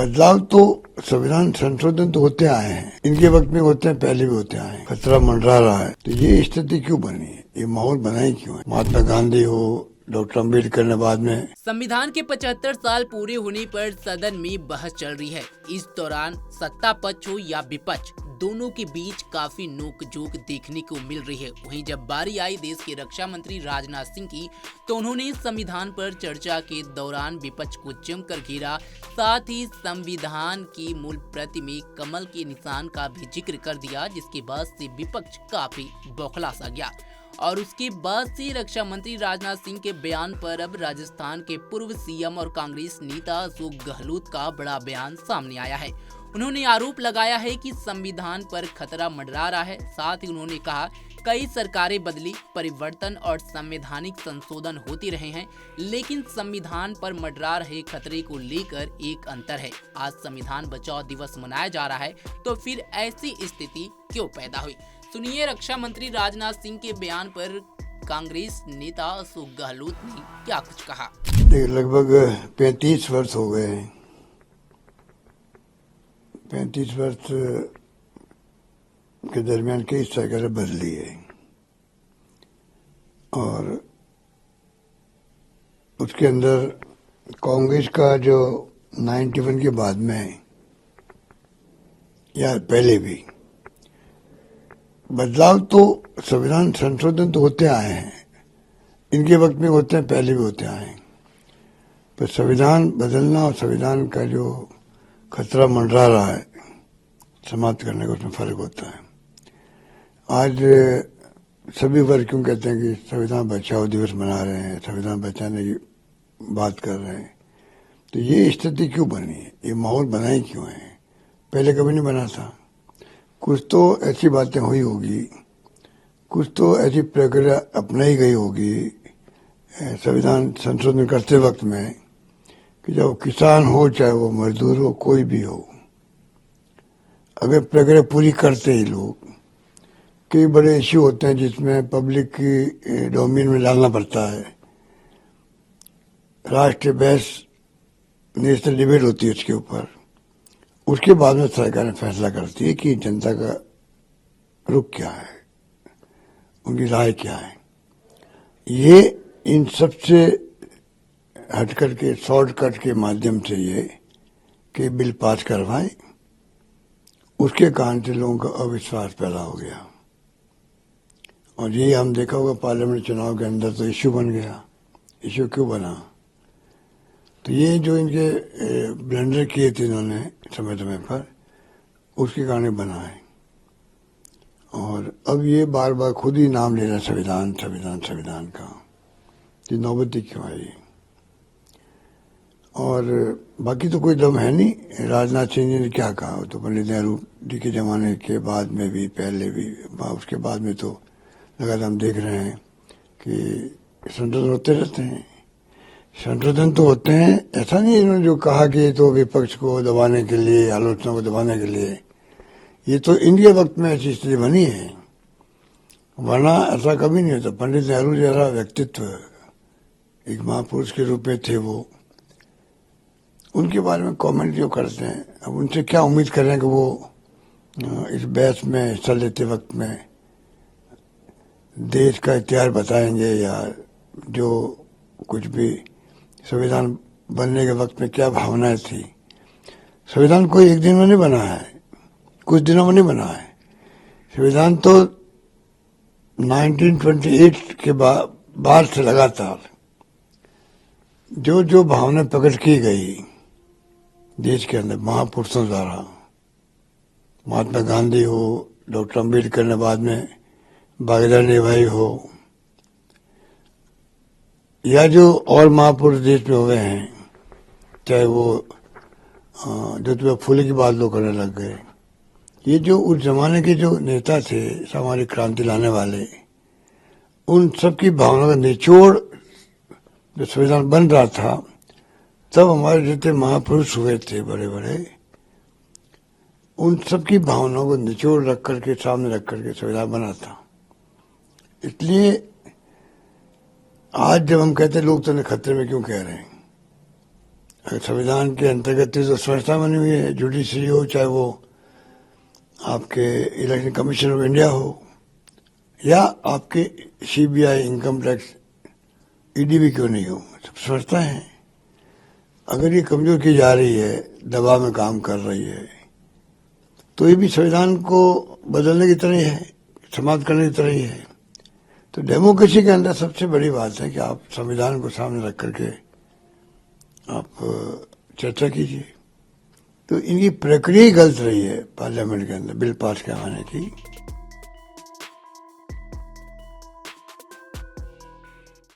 बदलाव तो संविधान संशोधन तो होते आए हैं, इनके वक्त में होते हैं, पहले भी होते आए हैं। खतरा मंडरा रहा है, तो ये स्थिति क्यों बनी है, ये माहौल बना ही क्यों है? महात्मा गांधी हो, डॉक्टर अम्बेडकर ने बाद में। संविधान के 75 साल पूरे होने पर सदन में बहस चल रही है। इस दौरान सत्ता पक्ष हो या विपक्ष, दोनों के बीच काफी नोकझोंक देखने को मिल रही है। वहीं जब बारी आई देश के रक्षा मंत्री राजनाथ सिंह की, तो उन्होंने संविधान पर चर्चा के दौरान विपक्ष को जमकर घेरा। साथ ही संविधान की मूल प्रति में कमल के निशान का भी जिक्र कर दिया, जिसके बाद से विपक्ष काफी बौखला सा गया। और उसके बाद से रक्षा मंत्री राजनाथ सिंह के बयान पर अब राजस्थान के पूर्व सीएम और कांग्रेस नेता अशोक गहलोत का बड़ा बयान सामने आया है। उन्होंने आरोप लगाया है कि संविधान पर खतरा मंडरा रहा है। साथ ही उन्होंने कहा, कई सरकारें बदली, परिवर्तन और संवैधानिक संशोधन होते रहे हैं, लेकिन संविधान पर मंडरा रहे खतरे को लेकर एक अंतर है। आज संविधान बचाओ दिवस मनाया जा रहा है, तो फिर ऐसी स्थिति क्यों पैदा हुई? सुनिए रक्षा मंत्री राजनाथ सिंह के बयान पर कांग्रेस नेता अशोक गहलोत ने क्या कुछ कहा। लगभग 35 वर्ष हो गए हैं। 35 वर्ष के दरमियान कई सरकारें बदली है, और उसके अंदर कांग्रेस का जो 91 के बाद में या पहले भी बदलाव तो संविधान संशोधन तो होते आए हैं, इनके वक्त में होते हैं, पहले भी होते आए हैं। पर संविधान बदलना और संविधान का जो खतरा मंडरा रहा है समाप्त करने का, उसमें फर्क होता है। आज सभी वर्ग क्यों कहते हैं कि संविधान बचाओ दिवस मना रहे हैं, संविधान बचाने की बात कर रहे हैं, तो ये स्थिति क्यों बनी है, ये माहौल बना ही क्यों है? पहले कभी नहीं बना था। कुछ तो ऐसी बातें हुई होगी, कुछ तो ऐसी प्रक्रिया अपनाई गई होगी संविधान संशोधन करते वक्त में, कि जब किसान हो चाहे वो मजदूर हो, कोई भी हो, अगर प्रक्रिया पूरी करते ही लोग, कई बड़े इश्यू होते हैं जिसमें पब्लिक की डोमेन में डालना पड़ता है, राष्ट्रीय बहस, नेशनल डिबेट होती है उसके ऊपर, उसके बाद में सरकार फैसला करती है कि जनता का रुख क्या है, उनकी राय क्या है। ये इन सबसे हटकर के शॉर्टकट के माध्यम से ये कि बिल पास करवाएं, उसके कारण से लोगों का अविश्वास पैदा हो गया। और ये हम देखा होगा पार्लियामेंट चुनाव के अंदर तो इश्यू बन गया। इश्यू क्यों बना? तो ये जो इनके ब्लंडर किए थे इन्होंने समय समय पर, उसके कारण बना है। और अब ये बार बार खुद ही नाम ले रहा है संविधान संविधान संविधान का, ये नौबती क्यों आई? और बाकी तो कोई दम है नहीं। राजनाथ सिंह जी ने क्या कहा, तो पंडित नेहरू जी के जमाने के बाद में भी, पहले भी, उसके बाद में तो लगातार हम देख रहे हैं कि संशोधन होते रहते हैं। संशोधन तो होते हैं, ऐसा नहीं इन्होंने जो कहा कि तो विपक्ष को दबाने के लिए, आलोचना को दबाने के लिए, ये तो इनके वक्त में ऐसी स्थिति बनी है, वरना ऐसा कभी नहीं होता। पंडित नेहरू जैसा व्यक्तित्व, एक महापुरुष के रूप में थे वो, उनके बारे में कमेंट जो करते हैं, अब उनसे क्या उम्मीद कर रहे हैं कि वो इस बहस में हिस्सा लेते वक्त में देश का इतिहास बताएंगे, या जो कुछ भी संविधान बनने के वक्त में क्या भावनाएं थी। संविधान कोई एक दिन में नहीं बना है, कुछ दिनों में नहीं बना है। संविधान तो 1928 के बाद से लगातार जो जो भावनाएं प्रकट की गई देश के अंदर महापुरुषों द्वारा, महात्मा गांधी हो, डॉक्टर अम्बेडकर ने बाद में भागीदारी निभाई हो, या जो और महापुरुष देश में हुए हैं, चाहे वो ज्योतिबा फुले की बात लोग करने लग गए, ये जो उस जमाने के जो नेता थे सामाजिक क्रांति लाने वाले, उन सब की भावना का निचोड़ जो संविधान बन रहा था, तब हमारे जितने महापुरुष हुए थे बड़े बड़े, उन सब की भावनाओं को निचोड़ रख करके, सामने रख करके संविधान बना था। इसलिए आज जब हम कहते हैं लोकतंत्र खतरे में क्यों कह रहे हैं, अगर संविधान के अंतर्गत तो संस्था बनी हुई है, जुडिशरी हो, चाहे वो आपके इलेक्शन कमीशन ऑफ इंडिया हो या आपके सीबीआई, इनकम टैक्स, ईडी भी क्यों नहीं हो, सब संस्था है। अगर ये कमजोर की जा रही है, दबाव में काम कर रही है, तो ये भी संविधान को बदलने की तरह ही है, समाप्त करने की तरह ही है। तो डेमोक्रेसी के अंदर सबसे बड़ी बात है कि आप संविधान को सामने रख करके आप चर्चा कीजिए। तो इनकी प्रक्रिया ही गलत रही है पार्लियामेंट के अंदर बिल पास करवाने की।